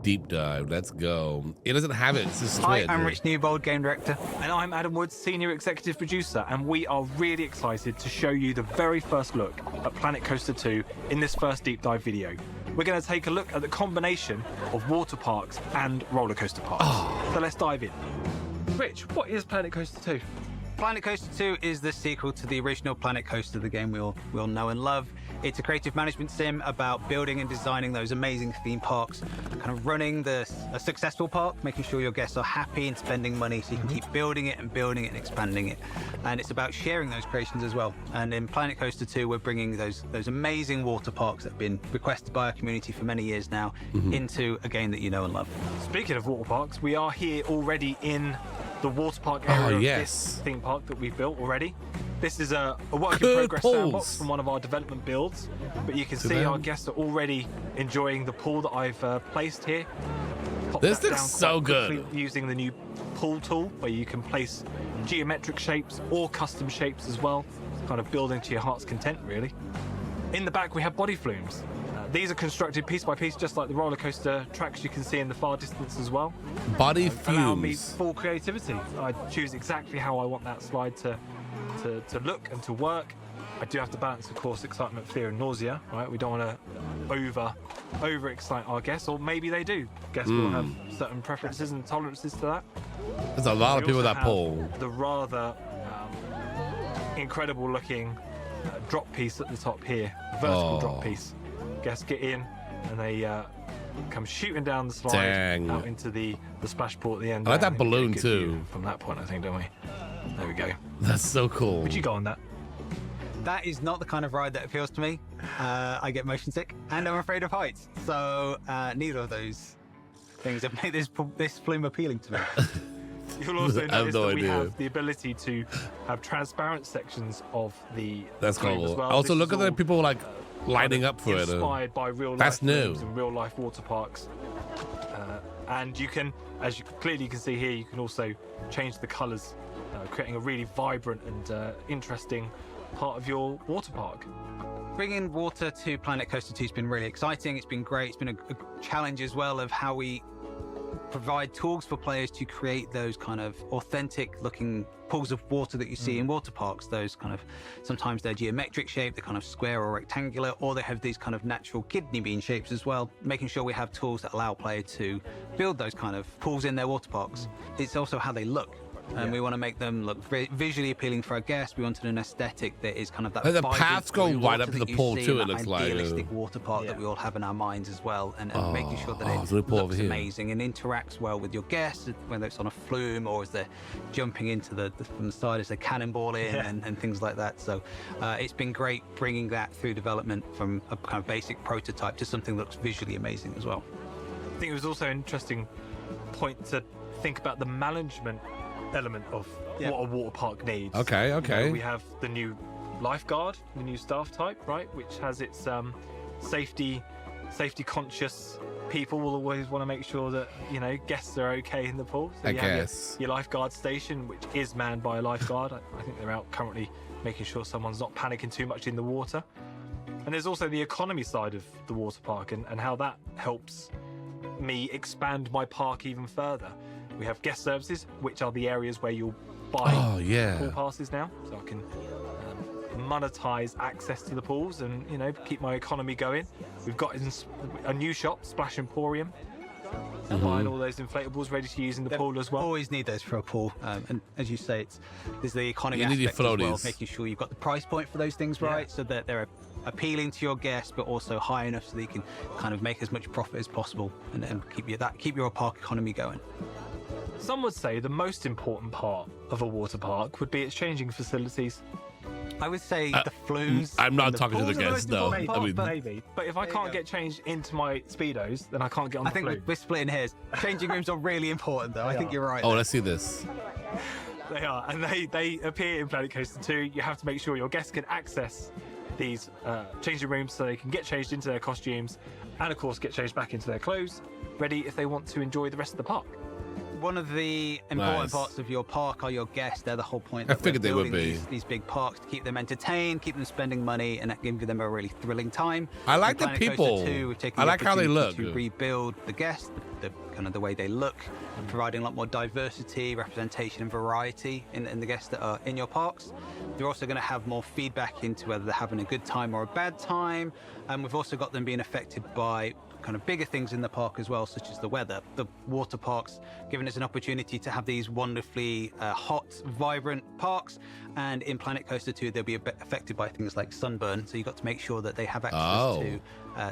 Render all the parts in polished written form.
deep dive. Let's go. It doesn't have it. It's just Hi, I'm Rich Newbold, Game Director. And I'm Adam Woods, Senior Executive Producer, and we are really excited to show you the very first look at Planet Coaster 2 in this first deep dive video. We're going to take a look at the combination of water parks and roller coaster parks. So let's dive in. Rich, what is Planet Coaster 2? Planet Coaster 2 is the sequel to the original Planet Coaster, the game we all know and love. It's a creative management sim about building and designing those amazing theme parks, kind of running a successful park, making sure your guests are happy and spending money so you can keep building it and expanding it. And it's about sharing those creations as well. And in Planet Coaster 2, we're bringing those amazing water parks that have been requested by our community for many years now into a game that you know and love. Speaking of water parks, we are here already in the water park area of this theme park that we've built already. This is a work in progress sandbox from one of our development builds, but you can see our guests are already enjoying the pool that I've placed here. This looks so good. Using the new pool tool where you can place geometric shapes or custom shapes as well, kind of building to your heart's content really. In the back we have body flumes. These are constructed piece by piece, just like the roller coaster tracks you can see in the far distance as well. Body Allow me fumes. full creativity. I choose exactly how I want that slide to look and to work. I do have to balance, of course, excitement, fear, and nausea. Right? We don't want to over excite our guests, or maybe they do. Guests will have certain preferences and tolerances to that. There's a lot of people that pull. The rather incredible looking drop piece at the top here, vertical drop piece. Guests get in and they come shooting down the slide out into the splash pool at the end. I like that balloon too. From that point, I think, don't we? There we go. That's so cool. Would you go on that? That is not the kind of ride that appeals to me. I get motion sick and I'm afraid of heights. So neither of those things have made this flume appealing to me. You'll also notice that we have the ability to have transparent sections of the That's flume cool. as well. Also, This look is at the all people like lining up for it. Inspired by real life That's new. flumes and real life water parks. And you can, as you clearly can see here, you can also change the colours, creating a really vibrant and interesting part of your water park. Bringing water to Planet Coaster 2 has been really exciting. It's been great. It's been a challenge as well of how we provide tools for players to create those kind of authentic looking pools of water that you see in water parks. Those kind of, sometimes they're geometric shape, they're kind of square or rectangular, or they have these kind of natural kidney bean shapes as well, making sure we have tools that allow players to build those kind of pools in their water parks. It's also how they look. And we want to make them look visually appealing for our guests. We wanted an aesthetic that is kind of that. And the paths go right up to the pool too. It looks like idealistic water park that we all have in our minds as well, and making sure that it looks amazing and interacts well with your guests, whether it's on a flume or as they're jumping into from the side as they cannonball in and things like that. So it's been great bringing that through development from a kind of basic prototype to something that looks visually amazing as well. I think it was also an interesting point to think about the management element of what a water park needs. Okay. You know, we have the new lifeguard, the new staff type, right, which has its safety conscious people will always want to make sure that, you know, guests are okay in the pool. So you have your lifeguard station, which is manned by a lifeguard. I think they're out currently making sure someone's not panicking too much in the water. And there's also the economy side of the water park and how that helps me expand my park even further. We have guest services, which are the areas where you'll buy pool passes now, so I can monetize access to the pools and, you know, keep my economy going. We've got a new shop, Splash Emporium, buying all those inflatables ready to use in the pool as well. Always need those for a pool, and as you say, there's the economy need aspect as well, floaties. making sure you've got the price point for those things right, so that they're appealing to your guests, but also high enough so that you can kind of make as much profit as possible and keep your park economy going. Some would say the most important part of a water park would be its changing facilities. I would say the flumes. I'm not talking to the guests, no. Maybe. But if I can't get changed into my Speedos, then I can't get on the flume. I think we're splitting hairs. Changing rooms are really important, though. I think you're right. Oh, let's see this. They are, and they appear in Planet Coaster 2. You have to make sure your guests can access these changing rooms so they can get changed into their costumes and, of course, get changed back into their clothes, ready if they want to enjoy the rest of the park. One of the important parts of your park are your guests. They're the whole point. I figured they would be. These big parks to keep them entertained, keep them spending money, and give them a really thrilling time. I like the people. I like how they look. To rebuild the guests, the kind of the way they look, providing a lot more diversity, representation, and variety in the guests that are in your parks. You're also going to have more feedback into whether they're having a good time or a bad time, and we've also got them being affected by kind of bigger things in the park as well, such as the weather. The water parks giving us an opportunity to have these wonderfully hot, vibrant parks, and in Planet Coaster 2 they'll be a bit affected by things like sunburn, so you've got to make sure that they have access to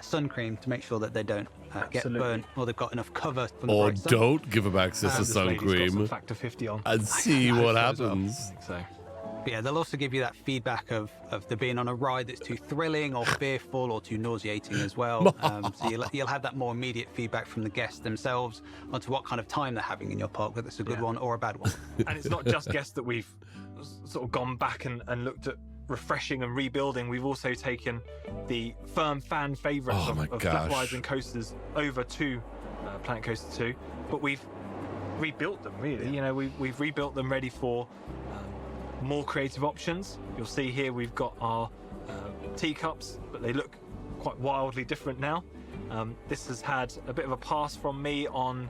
sun cream to make sure that they don't get burnt, or they've got enough cover from the Or bright sun. don't give them access to This sun lady's got some cream factor 50 on. and see what I think happens. so. But yeah, they'll also give you that feedback of there being on a ride that's too thrilling or fearful or too nauseating as well. So you'll have that more immediate feedback from the guests themselves onto what kind of time they're having in your park, whether it's a good one or a bad one. And it's not just guests that we've sort of gone back and looked at refreshing and rebuilding. We've also taken the firm fan favourites of flat rides and coasters over to Planet Coaster 2, but we've rebuilt them, really. You know, we've rebuilt them ready for more creative options. You'll see here we've got our teacups, but they look quite wildly different now. This has had a bit of a pass from me on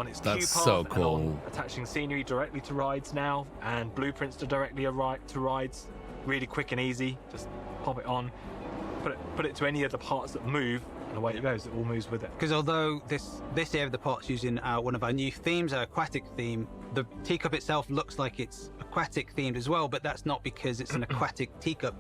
its queue path, so and cool. on attaching scenery directly to rides now, and blueprints to directly to rides. Really quick and easy. Just pop it on, put it to any of the parts that move, and away it goes. It all moves with it. Because although this area of the park's using one of our new themes, our aquatic theme, the teacup itself looks like it's aquatic themed as well, but that's not because it's an aquatic teacup.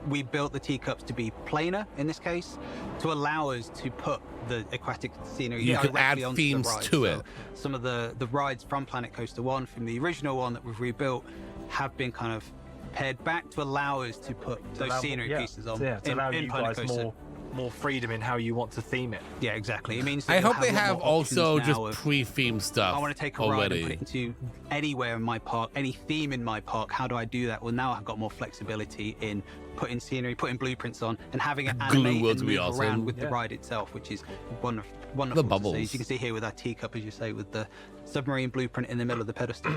We built the teacups to be planar in this case, to allow us to put the aquatic scenery You can directly add onto themes the ride. to So it. some of the rides from Planet Coaster 1, from the original one that we've rebuilt, have been kind of pared back to allow us to put those scenery pieces on. To allow in you Planet guys Coaster. more freedom in how you want to theme it. Yeah, exactly. It means that I you'll hope they a lot have more also options just now of, pre-themed stuff I want to take a ride and already. put it into anywhere in my park, any theme in my park. How do I do that? Well, now I've got more flexibility in putting scenery, putting blueprints on, and having it animate Glue and would be move awesome. around with the ride itself, which is wonderful. The bubbles. To see. As you can see here with our teacup, as you say, with the submarine blueprint in the middle of the pedestal.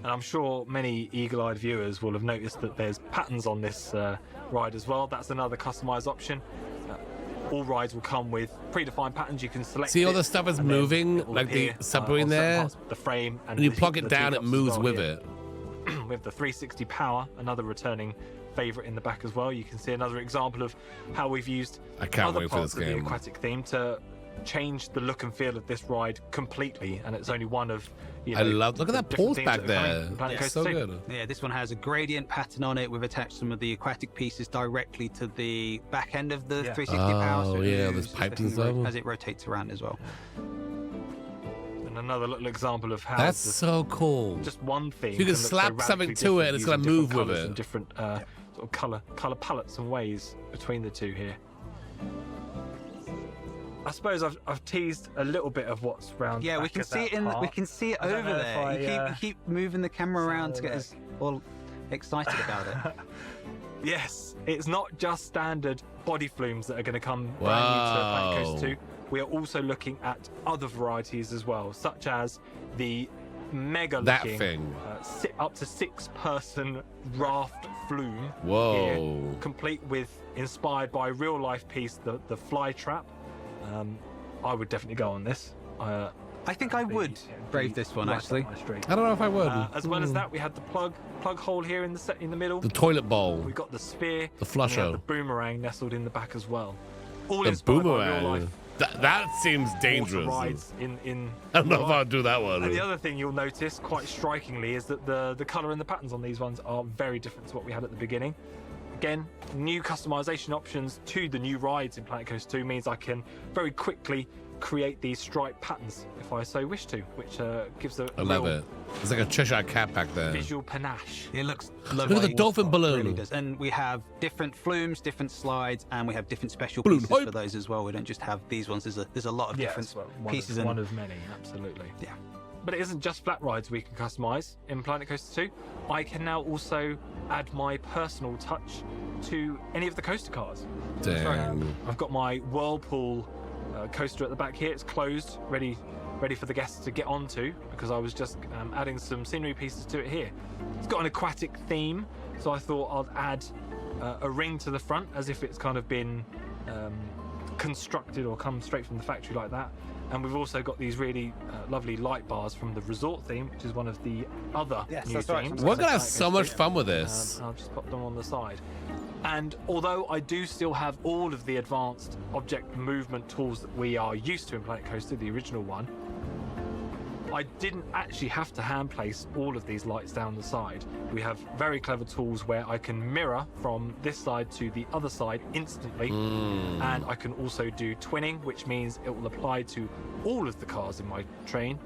And I'm sure many eagle-eyed viewers will have noticed that there's patterns on this ride as well. That's another customized option. All rides will come with predefined patterns. You can select. See all it, the stuff is and then moving, it will like the appear, submarine on certain there. parts of the frame, and And you the- plug it the down, it teacups as moves well with here. it. We have the 360 power, another returning favourite in the back as well. You can see another example of how we've used I can't other wait for parts this of the game. aquatic theme to change the look and feel of this ride completely, and it's only one of I love. Look at the that different pulse themes back that are coming there. in Planet It's Coaster so 2. good. Yeah, this one has a gradient pattern on it. We've attached some of the aquatic pieces directly to the back end of the 360 power. Oh, So it yeah, moves there's as pipes the and thing stuff. as it rotates around as well. And another little example of how That's the- so cool. just one theme. You can look so slap radically something to it and different it's gonna using move different with colours it. and different sort of color palettes and ways between the two here. I suppose I've teased a little bit of what's round. Yeah, we back can of see that it part. we can see it I don't over know if there. I, You keep moving the camera around to have get a us all excited about it. Yes, it's not just standard body flumes that are going to come brand new to Planet Coaster 2. We are also looking at other varieties as well, such as the mega That looking thing. up to 6-person raft flume. Whoa. Here, complete with, inspired by real life piece, the fly trap. I would definitely go on this. I think I would brave this one, right up actually. my street. I don't know if I would. As well as that, we had the plug hole here in the middle. The toilet bowl. We got the sphere, The and we flusher. have the boomerang nestled in the back as well. All The inspired by real boomerang. life That seems water dangerous. rides in I don't know real if life. I'd do that one. And the other thing you'll notice quite strikingly is that the colour and the patterns on these ones are very different to what we had at the beginning. Again, new customization options to the new rides in Planet Coaster 2 means I can very quickly create these stripe patterns if I so wish to, which gives a I love real it. It's like a Cheshire cat back there. visual panache. It looks Look lovely. at the dolphin It balloon. really does. And we have different flumes, different slides, and we have different special Balloon pieces hype. for those as well. We don't just have these ones. There's a lot of different pieces. One of many, absolutely. Yeah. But it isn't just flat rides we can customize in Planet Coaster 2. I can now also add my personal touch to any of the coaster cars. Dang. I've got my Whirlpool coaster at the back here. It's closed, ready for the guests to get onto, because I was just adding some scenery pieces to it here. It's got an aquatic theme, so I thought I'd add a ring to the front as if it's kind of been constructed or come straight from the factory like that. And we've also got these really lovely light bars from the resort theme, which is one of the other new that's right. themes. We're gonna have so much fun with this. I'll just pop them on the side. And although I do still have all of the advanced object movement tools that we are used to in Planet Coaster, the original one, I didn't actually have to hand place all of these lights down the side. We have very clever tools where I can mirror from this side to the other side instantly. And I can also do twinning, which means it will apply to all of the cars in my train.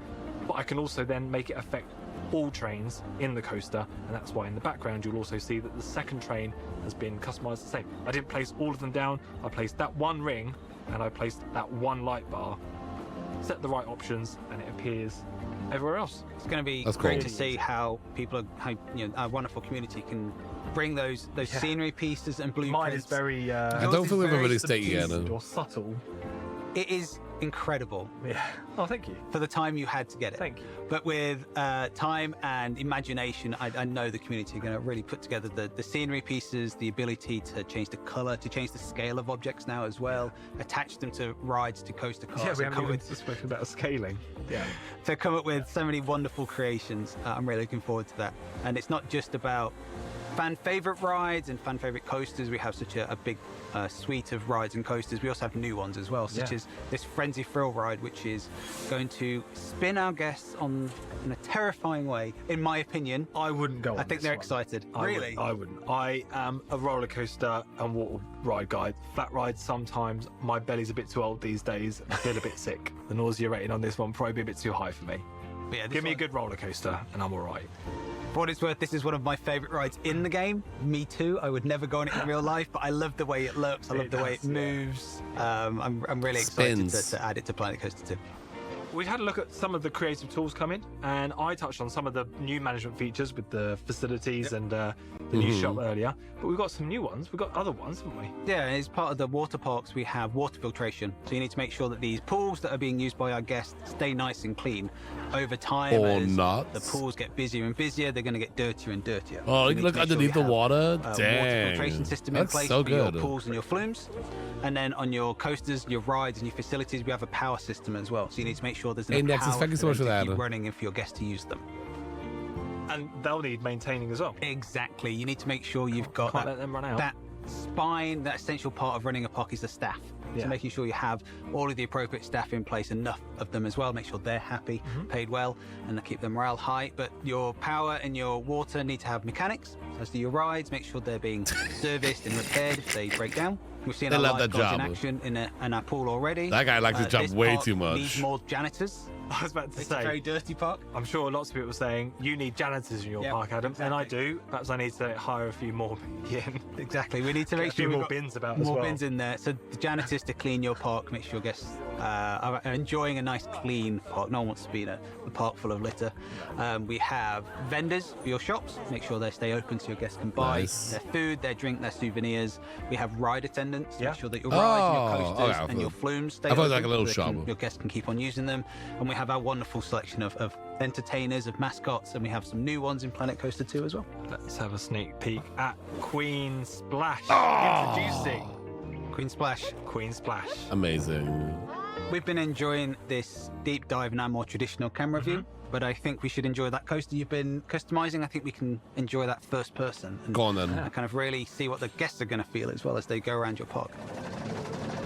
But I can also then make it affect all trains in the coaster, and that's why in the background you'll also see that the second train has been customized the same. I didn't place all of them down. I placed that one ring and I placed that one light bar, set the right options, and it appears everywhere else. It's going to be That's great cool. to see how people, our wonderful community can bring those scenery pieces and blueprints. Mine is very I don't think we've ever released it yet. or subtle. It is incredible Yeah. Oh, thank you. for the time you had to get it. Thank you. But with time and imagination, I know the community are going to really put together the scenery pieces, the ability to change the color, to change the scale of objects now as well, attach them to rides, to coaster cars. Yeah, we and haven't even spoken about scaling. Yeah. to come up with so many wonderful creations. I'm really looking forward to that. And it's not just about fan favorite rides and fan favorite coasters. We have such a big suite of rides and coasters. We also have new ones as well, such as this Frenzy Thrill ride, which is going to spin our guests in a terrifying way, in my opinion. I wouldn't go on I think this they're one. excited. Really? I wouldn't. I am a roller coaster and water ride guy. Flat rides sometimes. My belly's a bit too old these days. I feel a bit sick. The nausea rating on this one probably be a bit too high for me. But yeah, Give me a good roller coaster and I'm all right. For what it's worth, this is one of my favorite rides in the game. Me too. I would never go on it in real life, but I love the way it looks. I love the way it moves. I'm really excited to add it to Planet Coaster 2. We've had a look at some of the creative tools come in, and I touched on some of the new management features with the facilities and the new shop earlier. But we've got some new ones. We've got other ones, haven't we? Yeah, as part of the water parks, we have water filtration. So you need to make sure that these pools that are being used by our guests stay nice and clean. Over time, Or as not. the pools get busier and busier, they're going to get dirtier and dirtier. Oh, So you need look to make sure underneath you the have water. a water Dang. filtration system in That's place so for your good. pools and your flumes. And then on your coasters, your rides and your facilities, we have a power system as well. So you need to make sure there's enough Indexes, power thank you so much for them to that. keep running and for your guests to use them. And they'll need maintaining as well. Exactly. You need to make sure you've got Can't let them run out. that spine, that essential part of running a park is the staff. Yeah. So making sure you have all of the appropriate staff in place, enough of them as well, make sure they're happy, paid well, and keep their morale high. But your power and your water need to have mechanics. As do your rides, make sure they're being serviced and repaired if they break down. We've seen They our love that lifeguards in job. action in our pool already. That guy likes his job this way park too much. Needs more janitors. I was about to It's a say, very dirty park. I'm sure lots of people are saying, you need janitors in your Yep, park, Adam. And I exactly. do. Perhaps I need to hire a few more in. Exactly. We need to Get make a few sure we've more got bins about as more well. bins in there. So the janitors to clean your park, make sure guests are enjoying a nice clean park. No one wants to be in a park full of litter. We have vendors for your shops. Make sure they stay open so your guests can buy Nice. their food, their drink, their souvenirs. We have ride attendants. Yeah. Make sure that your rides and your Oh, coasters okay, and your cool. flumes stay I thought it was open like a little so shop. your guests can keep on using them. And we have our wonderful selection of entertainers, of mascots, and we have some new ones in Planet Coaster 2 as well. Let's have a sneak peek at Queen Splash. Oh. Introducing Queen Splash. Queen Splash. Amazing. We've been enjoying this deep dive in our more traditional camera view, but I think we should enjoy that coaster you've been customizing. I think we can enjoy that first person and Go on then. kind of really see what the guests are going to feel as well as they go around your park.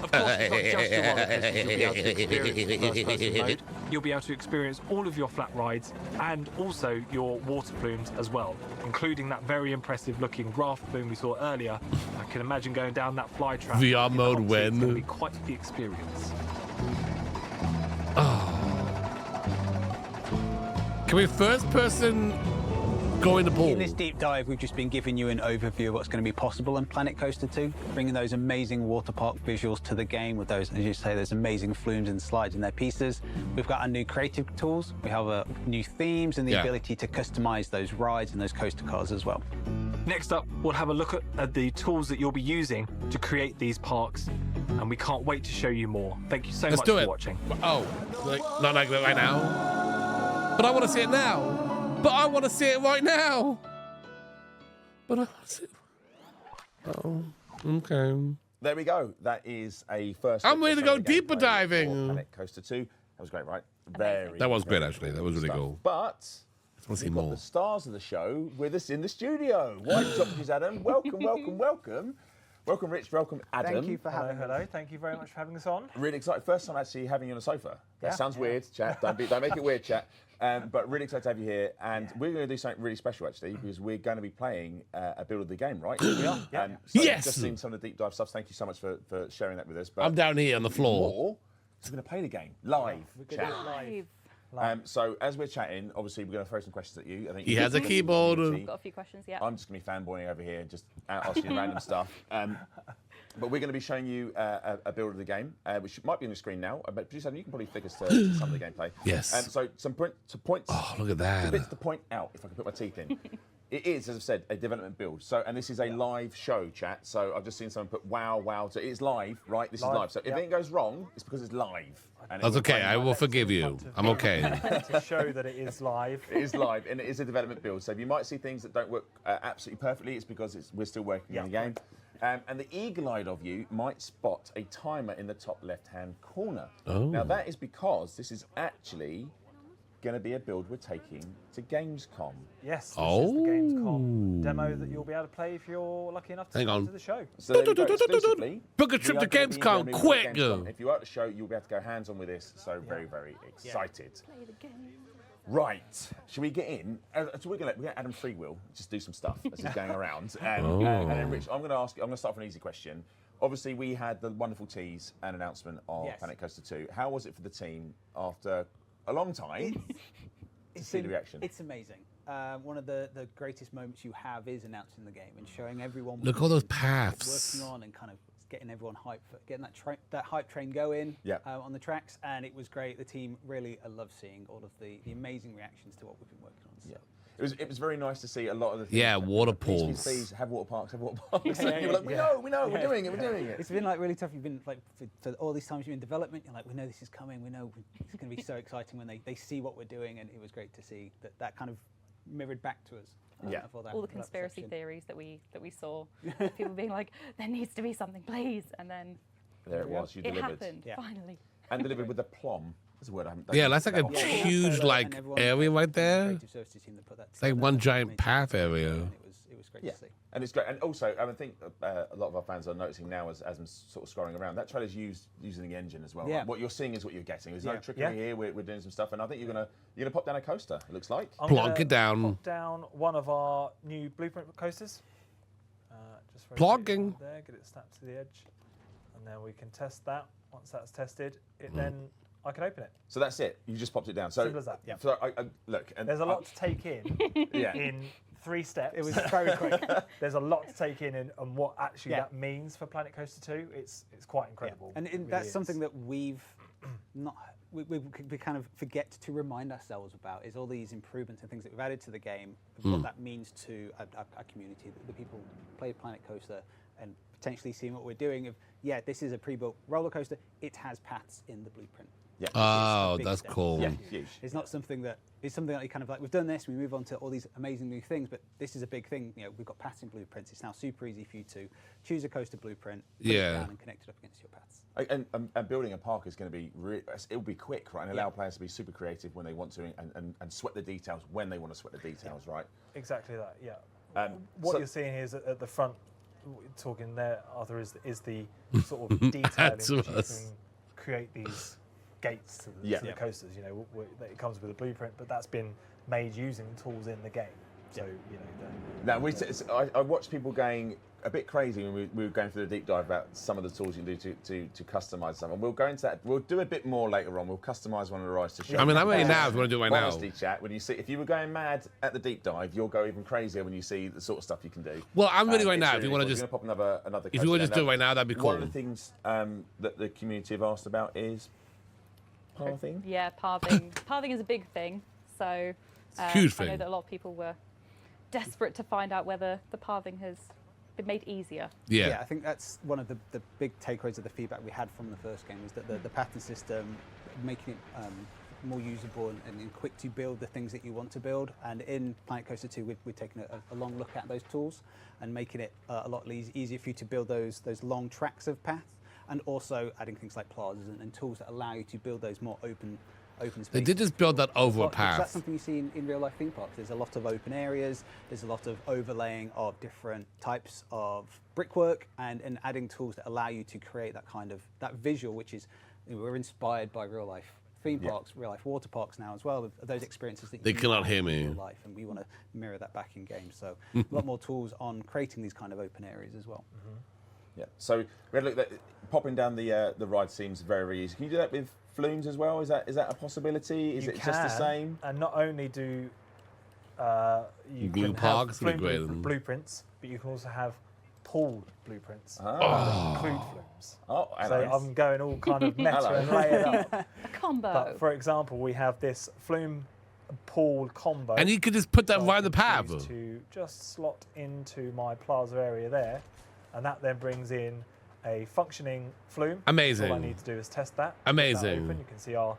Of course, it's not just your roller coasters you'll be able to experience in first-person mode. You'll be able to experience all of your flat rides and also your water plumes as well, including that very impressive looking raft plume we saw earlier. I can imagine going down that fly track. VR in the mode hot seats. when? It's going to be quite the experience. Can we first person go in the pool? In this deep dive, we've just been giving you an overview of what's going to be possible in Planet Coaster 2, bringing those amazing water park visuals to the game with those, as you say, those amazing flumes and slides in their pieces. We've got our new creative tools. We have new themes and the Yeah. ability to customize those rides and those coaster cars as well. Next up, we'll have a look at the tools that you'll be using to create these parks, and we can't wait to show you more. Thank you so Let's much do for it. watching. Oh, not like that right now. But I want to see it now. But I want to see it right now. But I want to see it. Oh, okay. There we go. That is a first. I'm look ready at to some go of the deeper gameplay diving. for Planet Coaster 2. That was great, right? Very. That was great, very actually. That was really stuff. cool. But I want to see we've got more. the stars of the show with us in the studio. White Choppies Adam, welcome, welcome, welcome. Welcome, Rich. Welcome, Adam. Thank you for having Hello. us. Thank you very much for having us on. Really excited. First time actually having you on a sofa. That sounds weird, chat. Don't make it weird, chat. But really excited to have you here. And we're going to do something really special, actually, because we're going to be playing a build of the game, right? We are. So Yes! Just seen some of the deep dive stuff. Thank you so much for sharing that with us. But I'm down here on the floor. more, so we're going to play the game live, chat. Live. So as we're chatting, obviously we're going to throw some questions at you. I think He has a keyboard. Got a few questions, yeah. I'm just going to be fanboying over here, just asking random stuff. But we're going to be showing you a build of the game, which might be on the screen now. But producer, you can probably flick us to some of the gameplay. Yes. So some points. Oh, look at Some bits that. to point out, if I can put my teeth in. It is, as I've said, a development build. So, and this is a live show, chat. So I've just seen someone put wow. So it is live, right? This is live. So if anything goes wrong, it's because it's live. And That's okay. I will forgive you. I'm okay. To show that it is live. It is live, and it is a development build. So if you might see things that don't work absolutely perfectly, it's because we're still working on the game. And the eagle-eyed of you might spot a timer in the top left-hand corner. Oh. Now that is because this is actually going to be a build we're taking to Gamescom. Yes, this is the Gamescom demo that you'll be able to play if you're lucky enough to Hang come on. to the show. So there we go, exclusively. Book a trip we to are gonna be Gamescom, doing a quick! Gamescom. If you are at the show, you'll be able to go hands-on with this. So very excited. Play the game. Right, shall we get in? So we're gonna let Adam freewheel, just do some stuff as he's going around. And then Rich, I'm gonna ask you, I'm gonna start with an easy question. Obviously, we had the wonderful tease and announcement of Planet Coaster 2. How was it for the team after a long time to see the reaction? It's amazing. One of the greatest moments you have is announcing the game and showing everyone what Look at all those you're paths. working on and kind of getting everyone hyped for getting that hype train going on the tracks. And it was great. The team really, I love seeing all of the amazing reactions to what we've been working on. So. It was very nice to see a lot of the things. Yeah, water pools. Please have water parks, have water parks. You were like, we know, we're doing it. It's been like really tough. You've been like for all these times you've been in development. You're like, we know this is coming. We know it's going to be so exciting when they see what we're doing, and it was great to see that kind of mirrored back to us. Of All the conspiracy theories that we saw, people being like, there needs to be something, please, and then there it was. You it delivered. happened finally. And delivered with a plom. That's a word I haven't. Yeah, that's like a often. huge like area right there. It's like one giant path area. It was great to see. And it's great. And also, I think a lot of our fans are noticing now as I'm sort of scrolling around, that trailer's using the engine as well. Yeah. Right? What you're seeing is what you're getting. There's no trickery here. We're doing some stuff, and I think you're gonna pop down a coaster. It looks like. I'm Plonk gonna it down. Pop down one of our new blueprint coasters. Just Plonking. there, get it snapped to the edge, and then we can test that. Once that's tested, then I can open it. So that's it. You just popped it down. So Simple as that. Yeah. So look, and There's a lot to take in. In 3 steps. It was very quick. There's a lot to take in and what actually that means for Planet Coaster 2. It's quite incredible. And It really that's is. something that we've not we kind of forget to remind ourselves about is all these improvements and things that we've added to the game, what that means to our community, the people who play Planet Coaster and potentially seeing what we're doing. This is a pre-built roller coaster. It has paths in the blueprint. Yeah. Oh, big that's step. cool. Yeah, huge. It's not something that it's something that you kind of like. We've done this. We move on to all these amazing new things, but this is a big thing. We've got paths in blueprints. It's now super easy for you to choose a coaster blueprint, put it down and connect it up against your paths. And building a park is going to be it'll be quick, right? And allow players to be super creative when they want to, and sweat the details when they want to sweat the details, right? Exactly that. Yeah. What so- you're seeing here is at the front. What you're talking there, Arthur, is the sort of detail in which you can create these gates to the coasters. It comes with a blueprint, but that's been made using tools in the game. So Now I watched people going a bit crazy when we were going through the deep dive about some of the tools you can do to customize something. We'll go into that. We'll do a bit more later on. We'll customize one of the rides to show. I mean, I'm ready now if you want to do it right now. Honestly, chat, when you see, if you were going mad at the deep dive, you'll go even crazier when you see the sort of stuff you can do. Well, I'm ready right It's now. really If you want cool. to just, We're gonna pop another. if you want to just do it right now, that'd be cool. One of the things that the community have asked about is pathing. Yeah, pathing. Pathing is a big thing. So huge I know thing. that a lot of people were desperate to find out whether the pathing has been made easier. Yeah. I think that's one of the big takeaways of the feedback we had from the first game is that the pattern system, making it more usable and quick to build the things that you want to build. And in Planet Coaster 2, we've taken a long look at those tools and making it a lot easier for you to build those long tracks of path. and also adding things like plazas and tools that allow you to build those more open spaces. They did just build that over a Because that's path. something you see in real life theme parks. There's a lot of open areas, there's a lot of overlaying of different types of brickwork and adding tools that allow you to create that kind of, that visual, which is, we're inspired by real life theme parks, real life water parks now as well, those experiences that They you cannot have hear in me. real life, and we want to mirror that back in games. So a lot more tools on creating these kind of open areas as well. Yeah. So we had a look at popping down the ride seems very easy. Can you do that with flumes as well? Is that a possibility? Is You it just the can, same? And not only do you Glue can parks have would be flume great. blueprints, but you can also have pool blueprints Ah. that include flumes. Oh, So hello. I'm going all kind of meta Hello. and layered up. A combo. But for example, we have this flume pool combo. And you could just put that So I right in the can path. choose to just slot into my plaza area there, and that then brings in a functioning flume. Amazing. All I need to do is test that. Get that Amazing. open. You can see our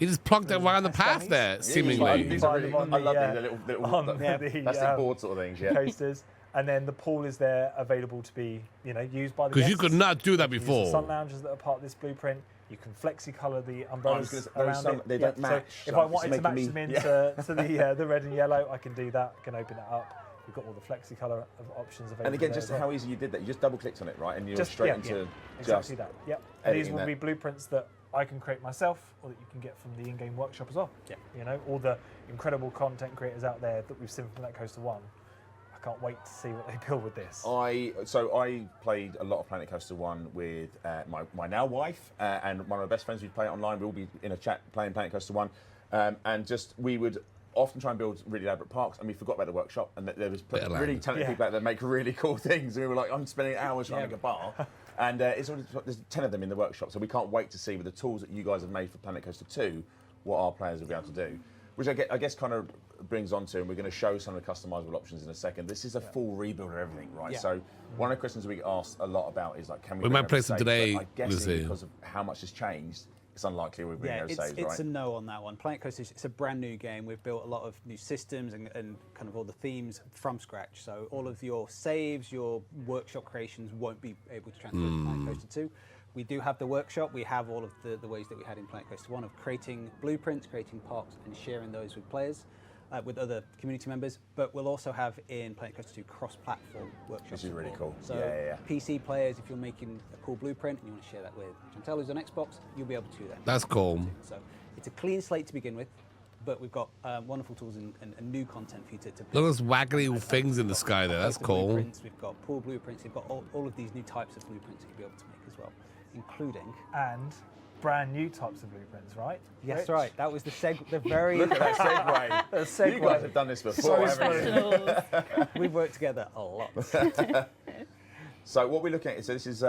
You just plugged that right on the path Dummies. there, Yeah, seemingly. these are Find really, them on I love the, these little on the plastic board sort of things. Yeah. coasters, and then the pool is there available to be, used by the Because you guests. could not do that Use before. the sun lounges that are part of this blueprint. You can flexi-color the umbrellas gonna say, those around sun- it. they don't match, So if like, I wanted it's to match making them me- into the red and yellow, I can do that. I can open it up. We've got all the flexi-color options available. And again, there just as well. how easy you did that. You just double clicked on it, right? And you're Just straight yeah, into exactly just that. Yep. And these editing will that. be blueprints that I can create myself, or that you can get from the in-game workshop as well. Yeah. All the incredible content creators out there that we've seen from Planet Coaster 1. I can't wait to see what they build with this. I played a lot of Planet Coaster 1 with my now wife and one of my best friends. We'd play it online. We'll be in a chat playing Planet Coaster 1, and just we would often try and build really elaborate parks, and we forgot about the workshop, and there was Bit of really land. talented people out there that make really cool things, and we were like, I'm spending hours trying to make a bar, and there's 10 of them in the workshop, so we can't wait to see with the tools that you guys have made for Planet Coaster 2 what our players will be able to do. Which I guess kind of brings on to, and we're going to show some of the customizable options in a second. This is a full rebuild of everything, right? Yeah. So one of the questions we get asked a lot about is like, can we We bring might over play some saves? But today, I guess Lucy. because of how much has changed, it's unlikely we'll bring over saves, it's right? a no on that one. Planet Coaster, it's a brand new game. We've built a lot of new systems and kind of all the themes from scratch. So all of your saves, your workshop creations won't be able to transfer to Planet Coaster 2. We do have the workshop. We have all of the ways that we had in Planet Coaster 1 of creating blueprints, creating parks, and sharing those with players, with other community members. But we'll also have in Planet Coaster 2 cross-platform workshops. Which is really support. cool. So Yeah. PC players, if you're making a cool blueprint and you want to share that with Chantel, who's on Xbox, you'll be able to do that. That's cool. So it's a clean slate to begin with, but we've got wonderful tools and new content for you to Look at those waggly things in the sky there. That's Coaster cool. blueprints, we've got pool blueprints. We've got all of these new types of blueprints that you'll be able to make as well, including. And brand new types of blueprints, right? Yes, Rich? right. That was the the very. Look at that segue. The segue. You guys have done this before, haven't you? Professionals. We've worked together a lot. So what we're looking at is, so this is,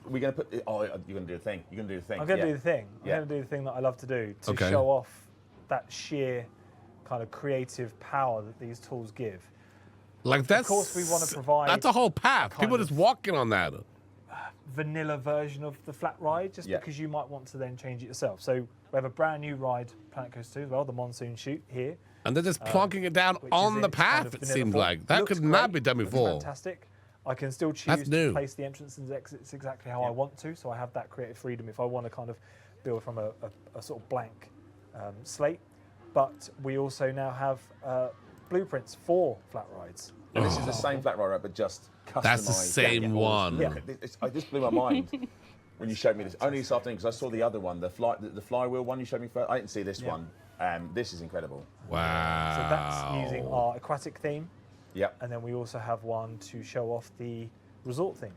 we're going to put, oh, you're going to do the thing. You're going to do the thing. I'm going to yeah. do the thing. Yeah. I'm going to do the thing that I love to do to Okay. show off that sheer kind of creative power that these tools give. Like that's. course we wanna provide That's a whole path. kind People of- just walking on that. Vanilla version of the flat ride, just Yeah. because you might want to then change it yourself. So we have a brand new ride, Planet Coaster 2 as well, the Monsoon Chute here. And they're just plonking it down which on is the its kind path, of it vanilla seems form. like. That Looks could not great, be done looks before. Fantastic. I can still That's choose new. to place the entrances and exits exactly how I want to, so I have that creative freedom if I want to kind of build from a sort of blank slate. But we also now have blueprints for flat rides. And this is the same flat ride, but just customized. That's the same one. Yeah, I just blew my mind when you showed me this. Only this afternoon, because I saw the other one, the flywheel one you showed me first. I didn't see this one. This is incredible. Wow. So that's using our aquatic theme, Yep. and then we also have one to show off the resort theme,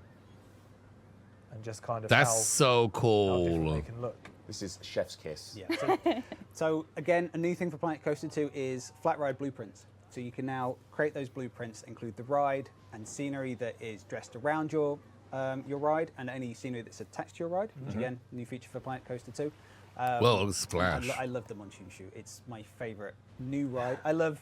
and just kind of That's how, so how different cool. they can look. This is chef's kiss. Yeah. So again, a new thing for Planet Coaster 2 is flat ride blueprints. So you can now create those blueprints, include the ride and scenery that is dressed around your ride, and any scenery that's attached to your ride. Which again, new feature for Planet Coaster 2. Well, splash. I love the Monsoon Chute. It's my favourite new ride. I love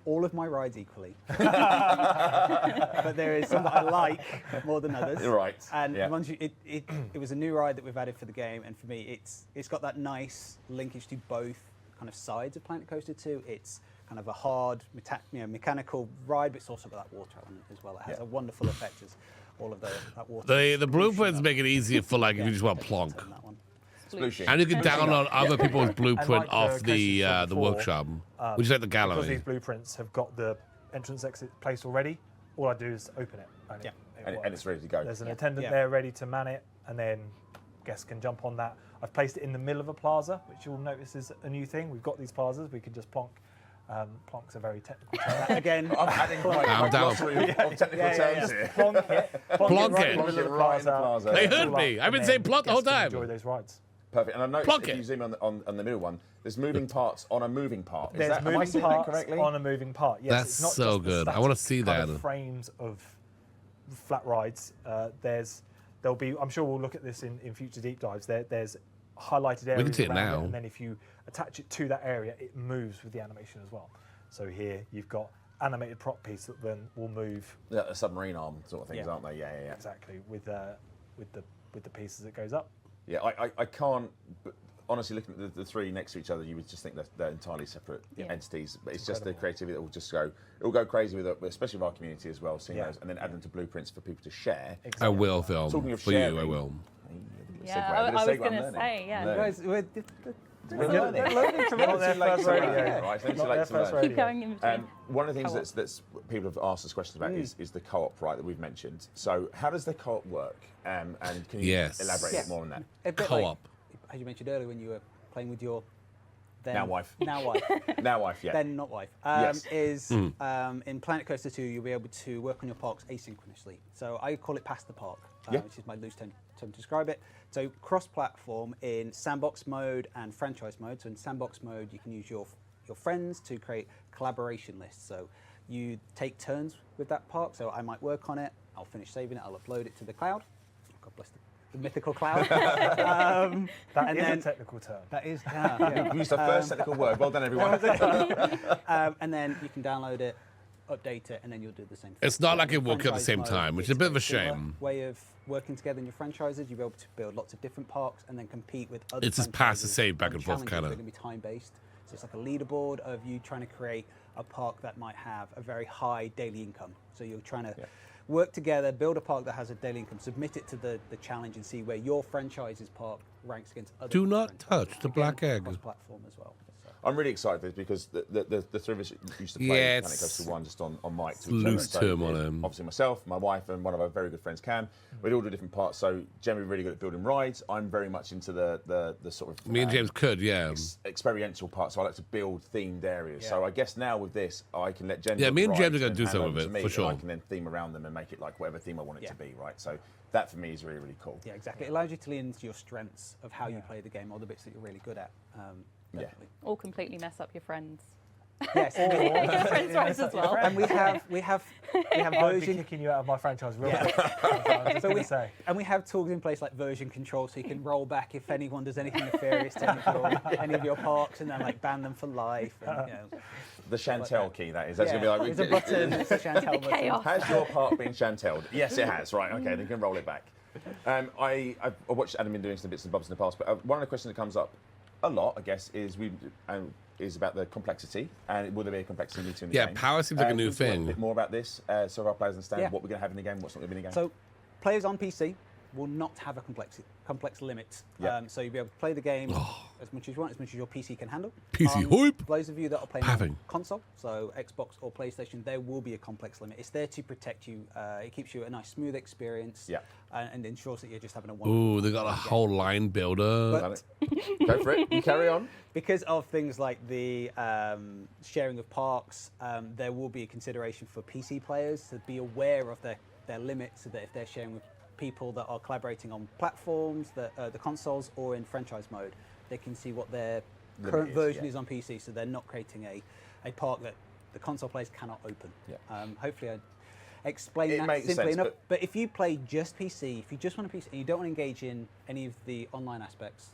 all of my rides equally, but there is some that I like more than others. Right. And Yeah. Monsoon, it was a new ride that we've added for the game, and for me, it's got that nice linkage to both kind of sides of Planet Coaster 2. It's kind of a hard, mechanical ride, but it's also got that water element as well. It has a wonderful effect all of that water. The blueprints make it easier for like if you just want to plonk. Turn that one. Splooshing. And you can download other people's blueprint like off the the coasters before, workshop, which is like the Because gallery. these blueprints have got the entrance exit place already, all I do is open it. And Yeah. it And it's ready to go. There's an attendant Yeah. there ready to man it, and then guests can jump on that. I've placed it in the middle of a plaza, which you'll notice is a new thing. We've got these plazas, we can just plonk. Plonk's a very technical term. Again, I'm adding quite I'm a down. glossary of technical terms here. Plonk it. Plonk right it. in the middle of the Right in the plaza. They It's heard all me. up, I've been and saying then plonk the whole guests can time. Enjoy those rides. Perfect. And I noticed Plonk if it. you zoom in on the middle one, there's moving parts on a moving part. Is There's that, am I moving seeing that parts correctly? on a moving part. Yes, That's it's not so just the good. I static wanna see kind of that. frames of flat rides. There'll be. I'm sure we'll look at this in future deep dives. There's highlighted areas. We can see it around now. and then if you attach it to that area, it moves with the animation as well. So here you've got animated prop piece that then will move Yeah, a submarine arm sort of things, Yeah. aren't they? Yeah, yeah, yeah. exactly with the pieces that goes up. Yeah, I can't. But honestly, looking at the three next to each other, you would just think that they're entirely separate entities. But it's just the creativity that will just go. It will go crazy with it, especially with our community as well. Seeing Yeah. those, and then add them to blueprints for people to share. I will film Talking of for you. I sharing, will. Yeah, I was going to say, yeah. guys, we're We're learning. Not their first rodeo. Right, it's Not late their to first learn. Keep going in between. One of the things Co-op. that's people have asked us questions about is the co-op, right, that we've mentioned. So how does the co-op work? And can you Yes. elaborate a bit more on that? a bit Co-op. as you mentioned earlier when you were playing with your then, Now wife. now wife, Now, wife, yeah. then not wife, Yes. is in Planet Coaster 2 you'll be able to work on your parks asynchronously. So I call it Pass the Park, Yeah. which is my loose term to describe it. So cross-platform in sandbox mode and franchise mode. So in sandbox mode you can use your friends to create collaboration lists. So you take turns with that park. So I might work on it, I'll finish saving it, I'll upload it to the cloud. God bless the mythical cloud. That And is then- a technical term. That is, yeah. We used the first technical word. Well done, everyone. And then you can download it, update it, and then you'll do the same thing. It's not like it will work at the Franchise same mode, time, which is a it's bit of a similar shame. Way of working together in your franchises. You'll be able to build lots of different parks and then compete with other. It's just pass the franchises same back on and forth challenges kinda. that are going to be time based. So it's like a leaderboard of you trying to create a park that might have a very high daily income. So you're trying to work together, build a park that has a daily income, submit it to the challenge, and see where your franchise's park ranks against other. Do not franchises. touch the Again, black egg. Cross-platform as well. So. I'm really excited for this because the three of us used to play Yeah, Planet it's Coaster 1 just on mic. To loose each other. term on it's him. Obviously myself, my wife, and one of our very good friends, Cam. We'd all do different parts. So Jamie really good at building rides. I'm very much into the sort of Me and James could, yeah. experiential part. So I like to build themed areas. So I guess now with this, I can let Jen. Yeah, build me and the James rides are gonna and do hand some over of to it, me, for and sure. I can then theme around them and make it like whatever theme I want it to Yeah. be. Right. So that for me is really really cool. Yeah, exactly. It allows you to lean into your strengths of how you play the game, or the bits that you're really good at. Definitely. Or completely mess up your friends. Yes. Your friends' rides as well. And we have I'd be version. kicking you out of my franchise real quick. I'm just So going we, to say. and we have tools in place like version control, so you can roll back if anyone does anything nefarious to any of your parks, and then like ban them for life. And, you know, The Chantel key that is. That's yeah, gonna be like. it's a button. It's a Chantel The button. chaos. Has your part been Chantel'd? Yes, it has. Right, okay, then you can roll it back. I watched Adam been doing some bits and bobs in the past, but one of the questions that comes up a lot, I guess, is about the complexity, and will there be a complexity meter in the Yeah, game? power seems like a new can you talk thing. A bit more about this, so our players understand Yeah. what we're going to have in the game, what's not going to be in the game. So players on PC will not have a complex limit. Yeah. So you'll be able to play the game as much as you want, as much as your PC can handle. PC hype. For those of you that are playing Paving. on console, so Xbox or PlayStation, there will be a complex limit. It's there to protect you. It keeps you a nice, smooth experience. Yeah. And ensures that you're just having a Ooh, wonderful they got a game. whole line builder. But- Go for it. You carry on. Because of things like the sharing of parks, there will be a consideration for PC players to be aware of their limits, so that if they're sharing with people that are collaborating on platforms, the consoles, or in franchise mode, they can see what their Limit current is, version yeah. is on PC, so they're not creating a park that the console players cannot open. Yeah. Hopefully I explained It that makes simply sense, enough. but- But if you play just PC, if you just want a PC and you don't want to engage in any of the online aspects,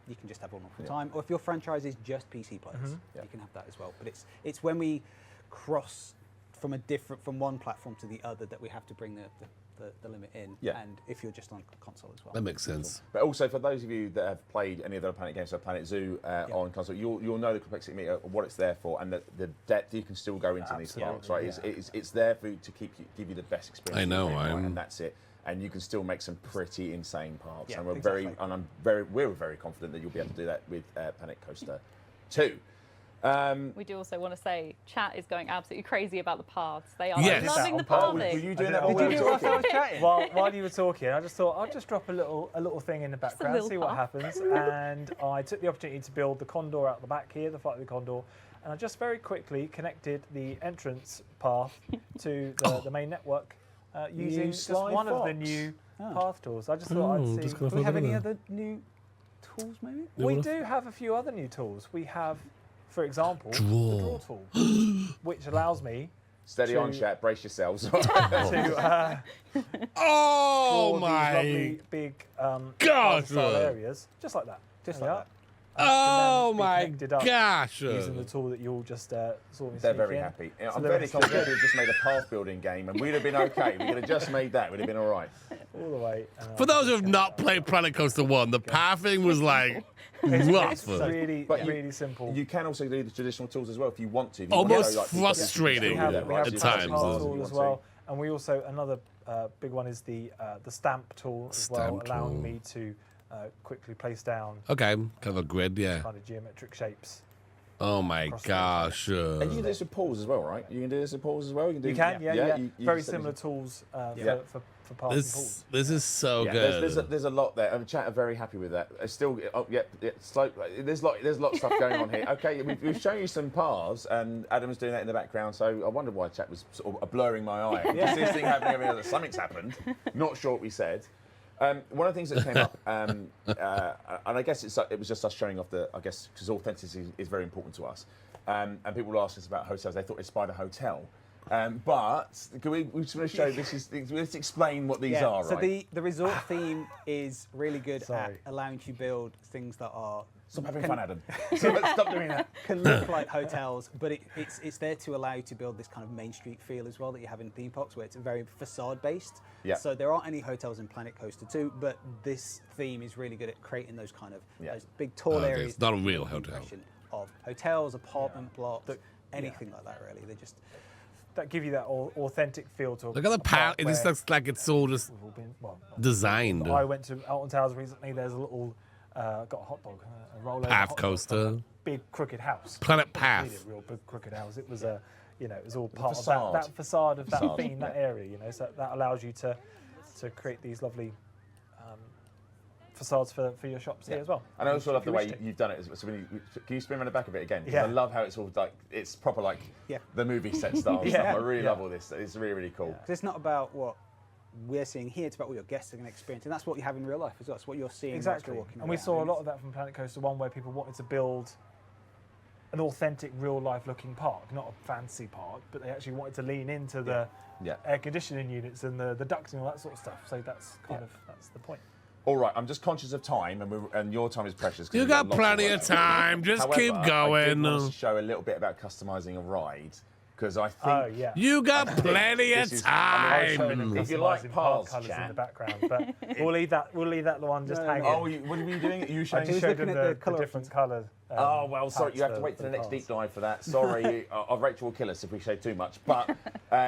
you can just have one all the time. Or if your franchise is just PC players, Yeah. you can have that as well. But it's when we cross from one platform to the other that we have to bring the limit in. Yeah. And if you're just on console as well. That makes sense. But also, for those of you that have played any of the other Planet games, so Planet Zoo on console, you'll know the complexity meter, what it's there for, and the depth you can still go into these parks, right? Absolutely, It's there for to give you the best experience. I know, in the game, right? I'm- and that's it. and you can still make some pretty insane parts. Yeah, and we're exactly. we're very confident that you'll be able to do that with Planet Coaster 2. We do also want to say, chat is going absolutely crazy about the paths. They are Yes. loving the Were pathing. you doing that Did while you we do were it whilst I was talking? chatting? While you were talking, I just thought I'll just drop a little thing in the background, little see what path. happens. And I took the opportunity to build the condor out the back here, the Flight of the Condor, and I just very quickly connected the entrance path to the main network using just Sly one of the Fox. new path tools. I just thought I'd see. just gonna Do we have look at any that. other new tools, maybe? We do have a few other new tools. We have, for example, the Draw. draw tool, which allows me Steady on, to- chat. Brace yourselves. to Oh draw these my lovely big gosh. style areas, just like that. Just There like we that. are. Oh And it can then be my connected up gosh. Using the tool that you all just saw me They're sneak very in. happy. So I'm they're very excited. clear we could have just made a path building game and we'd have been okay. We could have just made that. We'd have been all right. All the way. For those who have not played Planet Coaster 1, the pathing was like rough. It's really, But you- really simple. You can also do the traditional tools as well if you want to. If you Almost want to go, like, frustrating we have, at we have the the times, path though. tool as well, and we also another big one is the stamp tool as well, Stamp allowing tool. me to quickly place down Okay, kind of a grid, yeah. kind of geometric shapes. Oh my gosh. And you can do this with pools as well, right? You can do this with pools as well. You can, yeah. you Very just- similar tools Yeah. for parts and pools. This is so Yeah, good. there's a lot there. Chat are very happy with that. It's still, slow. There's a lot of stuff going on here. Okay, we've shown you some paths, and Adam's doing that in the background. So I wondered why chat was sort of blurring my eye. Just this thing happening over here that something's happened. Not sure what we said. One of the things that came up, and I guess it was just us showing off because authenticity is very important to us. And people will ask us about hotels. They thought it's Spider Hotel. But can we just want to show let's explain what these are, So right? the resort theme is really good Sorry. at allowing you to build things that are Stop having fun, Adam. Stop doing that. can look like hotels, but it's there to allow you to build this kind of Main Street feel as well that you have in theme parks, where it's very facade based. Yeah. So there aren't any hotels in Planet Coaster 2, but this theme is really good at creating those kind of those big tall Okay, areas. it's not a that real give you the hotel. impression Of hotels, apartment blocks, anything like that. Really, they just That give you that authentic feel to. Look at the park It just where looks like it's all just we've all been- well, not- designed. I went to Alton Towers recently. There's a little, got a hot dog, a rollover Path hot dog coaster. from a big crooked house. Planet Path. Really a real big crooked house. It was it was all part facade. of that facade of that Facade, theme, that area. So that allows you to create these lovely facades for your shops here as well. And I also love If the you way wish to. you've done it. So can you spin around the back of it again? 'Cause Yeah. I love how it's all like it's proper like the movie set style Yeah. stuff. I really Yeah. love all this. It's really, really cool. because it's not about what we're seeing here; it's about what your guests are going to experience, and that's what you have in real life as well. It's what you're seeing whilst Exactly. you're walking And we around. saw a lot of that from Planet Coaster 1, where people wanted to build an authentic, real-life looking park, not a fancy park, but they actually wanted to lean into the Yeah. air conditioning units and the ducting and all that sort of stuff. So that's that's the point. All right, I'm just conscious of time, and your time is precious. 'cause You we've got lots plenty work of to do. time. Just However, keep I did going. want us to show a little bit about customizing a ride because I think Oh yeah. You got plenty this of is- I mean, Showing time. them If you like customising park paths, colours in chat. the background, but we'll leave that one just hanging. Oh, what were you doing? You I showing? just was showed looking them at the the colour different colours. Oh well, sorry. You have to wait for the next deep dive for that. Sorry, Rachel will kill us if we show too much. But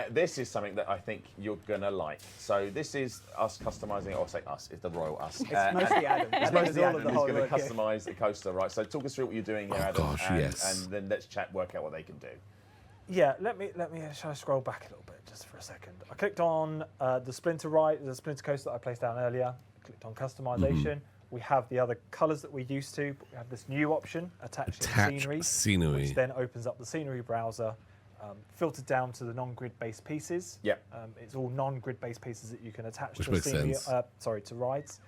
this is something that I think you're gonna like. So this is us customising. Or say us, it's the royal us. It's mostly Adam. It's Adam mostly does all of Adam the who's whole going to work, yeah. customise the coaster, right? So talk us through what you're doing here, Adam. gosh, and, yes. And then let's work out what they can do. Yeah, let me. Shall I scroll back a little bit just for a second? I clicked on the Splinter coaster that I placed down earlier. Clicked on customization. We have the other colours that we're used to, but we have this new option, attach Attach scenery. which then opens up the scenery browser, filtered down to the non-grid based pieces. Yeah. It's all non-grid based pieces that you can attach Which to makes scenery. sense. To rides.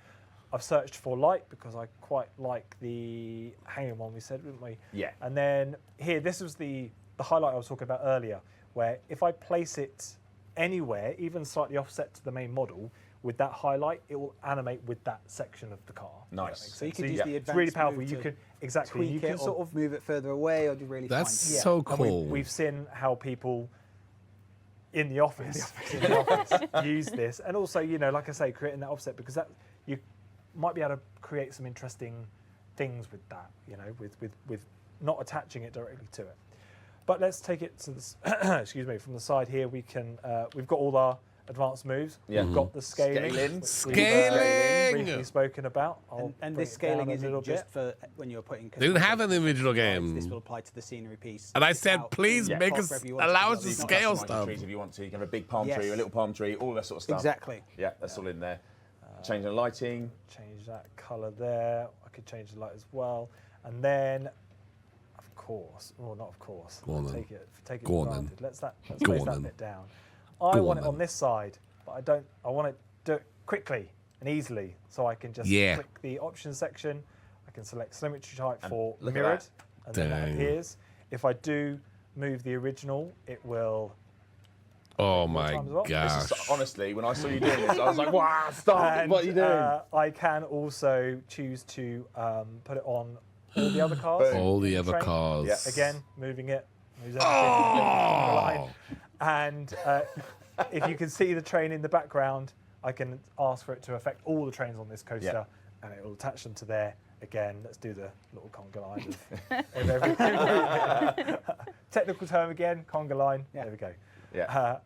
I've searched for light because I quite like the hanging one we said, didn't we? Yeah. And then here, this was the highlight I was talking about earlier, where if I place it anywhere, even slightly offset to the main model, with that highlight, it will animate with that section of the car. Nice. So you could So use yeah, the it's advanced really powerful. move You to can exactly. tweak You can it sort or of. move it further away, or do you really That's find so And cool. we've seen how people in the office, use this, and also, like I say, creating that offset, because that you might be able to create some interesting things with that, with not attaching it directly to it. But let's take it to this. Excuse me. From the side here, we've got all our advanced moves. Yeah. We've got the scaling. Scaling. which we've, Scaling! briefly spoken about. I'll And bring this it down scaling a isn't little just bit. for when you're putting. They didn't have that in the original This game. will apply to the scenery piece. And I It's said, out please in make pop us, wherever you want allow to, us to it's not scale Customizing stuff. trees if you want to. You can have a big palm Yes. tree, a little palm tree, all that sort of stuff. Exactly. Yeah, that's all in there. Changing the lighting. Change that color there. I could change the light as well. And then, of course, well, not of course. Go on then. Take it Go for on then. granted. Let's Go place on that then. bit down. Go I on want it then. on this side, but I want to do it quickly and easily, so I can just Yeah. click the options section. I can select symmetry type And for look at mirrored, that. and then that Dang. appears. If I do move the original, it will. Oh my time as well. gosh. This is, honestly, when I saw you doing this, I was like, wow, stop. And, What are you doing? I can also choose to put it on all the other cars. Boom. All the in other train. cars. Yeah. Again, moving it. Moves everything, the line. And if you can see the train in the background, I can ask for it to affect all the trains on this coaster, Yeah. and it will attach them to there. Again, let's do the little conga line of everything. Technical term again, conga line. Yeah. There we go. Yeah.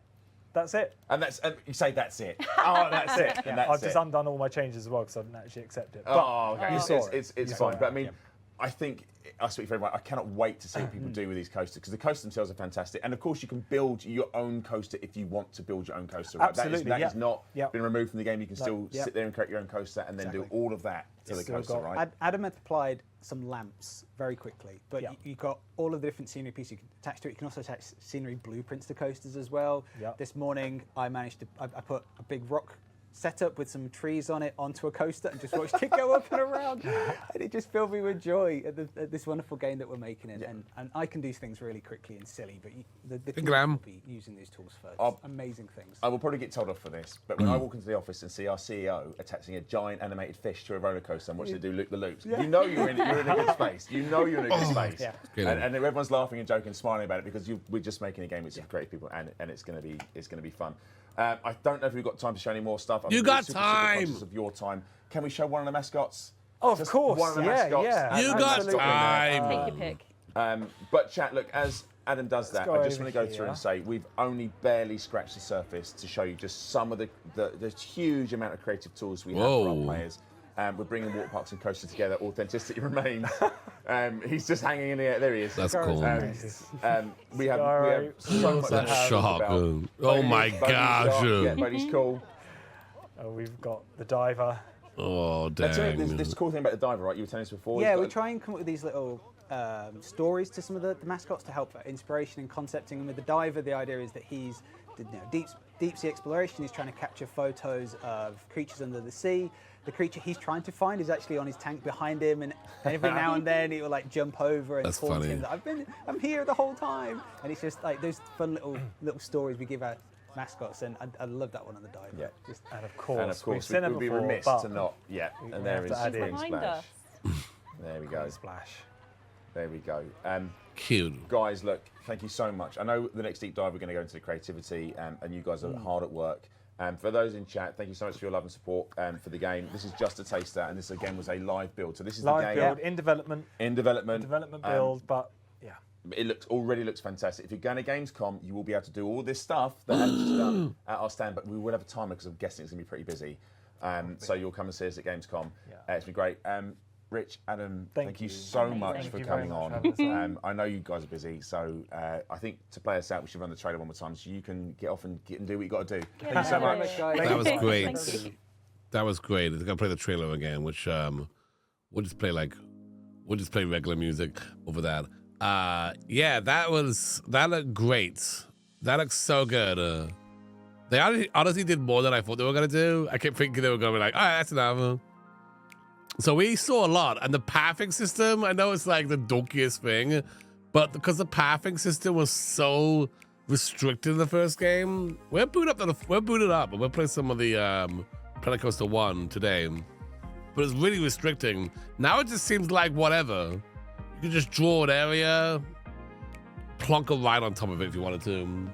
That's it. And you say that's it. Oh, that's it. And that's I've just it. undone all my changes as well because I didn't actually accept it. But Oh, okay. you saw it. It's You fine. saw it. But I mean, I think I speak for everyone. I cannot wait to see what people do with these coasters because the coasters themselves are fantastic. And of course, you can build your own coaster if you want to build your own coaster. Right? Absolutely, that yeah. is not Yeah. been removed from the game. You can still yeah. sit there and create your own coaster and then do Exactly. all of that to the Still coaster, got right? Adam had applied some lamps very quickly, but Yeah. you've got all of the different scenery pieces you can attach to it. You can also attach scenery blueprints to coasters as well. Yeah. This morning, I put a big rock setup with some trees on it onto a coaster and just watched it go up and around. And it just filled me with joy at this wonderful game that we're making. And I can do things really quickly and silly, but the teams Graham. will be using these tools for amazing things. I will probably get told off for this, but when I walk into the office and see our CEO attaching a giant animated fish to a roller coaster and watching it do loop the loops, you know you're in a good space. You know you're in a good space. Yeah. And everyone's laughing and joking, smiling about it because we're just making a game with some creative people, and it's going to be fun. I don't know if we've got time to show any more stuff. I'm You got super time. conscious of your time. Can we show one of the mascots? Oh, of Just course. one of the Yeah, mascots. yeah. You got Absolutely. time. Take your pick. But chat, look, as Adam does that, go I just over want to go through here. and say we've only barely scratched the surface to show you just some of the huge amount of creative tools we have for our Whoa. players. We're bringing water parks and coasters together. Authenticity remains. He's just hanging in the air. There he is. That's cool. We have so much That to shark. about. Oh Bodhi's- my Bodhi's gosh. got- Yeah, Bodhi's cool. We've got the diver. Oh, There's dang. this cool thing about the diver, right? You were telling us before. Yeah, He's we got- try and come up with these little stories to some of the mascots to help inspiration and concepting. And with the diver, the idea is that he's deep sea exploration. He's trying to capture photos of creatures under the sea. The creature he's trying to find is actually on his tank behind him, and every now and then he will like jump over and That's taunt funny. him that I'm here the whole time. And it's just like those fun little stories we give our mascots, and I love that one on the diver. Yeah. Just, And of And course, of we've course, seen it we'd be before, remiss but to not. Yeah, we and there have is to add Green in. Behind Splash. us. There we go. splash. There we go. Cute. Guys, look, thank you so much. I know the next deep dive we're going to go into the creativity, and you guys are hard at work. For those in chat, thank you so much for your love and support for the game. This is just a taster, and this again was a live build. So this is Live the game build in development. in development. Build, but yeah. It already looks fantastic. If you're going to Gamescom, you will be able to do all this stuff that Adam's just done at our stand, but we will have a timer because I'm guessing it's going to be pretty busy. So you'll come and see us at Gamescom. Yeah. It's been great. Rich, Adam, thank you you. so Amazing. much Thank for you very coming much on. for having us I know you guys are busy, so I think to play us out, we should run the trailer one more time so you can get off and do what you got to do. Yeah, Thank you so no much. worries. That was great. Thank you. That was great. It's gonna play the trailer again, which we'll just play regular music over that. Yeah, that looked great. That looks so good. They honestly did more than I thought they were gonna do. I kept thinking they were gonna be like, all right, that's enough. So we saw a lot, and the pathing system, I know it's like the dorkiest thing, but because the pathing system was so restricted in the first game, we're booted up, and we're playing some of the Planet Coaster 1 today, but it's really restricting. Now it just seems like whatever. You can just draw an area, plonk a ride on top of it if you wanted to.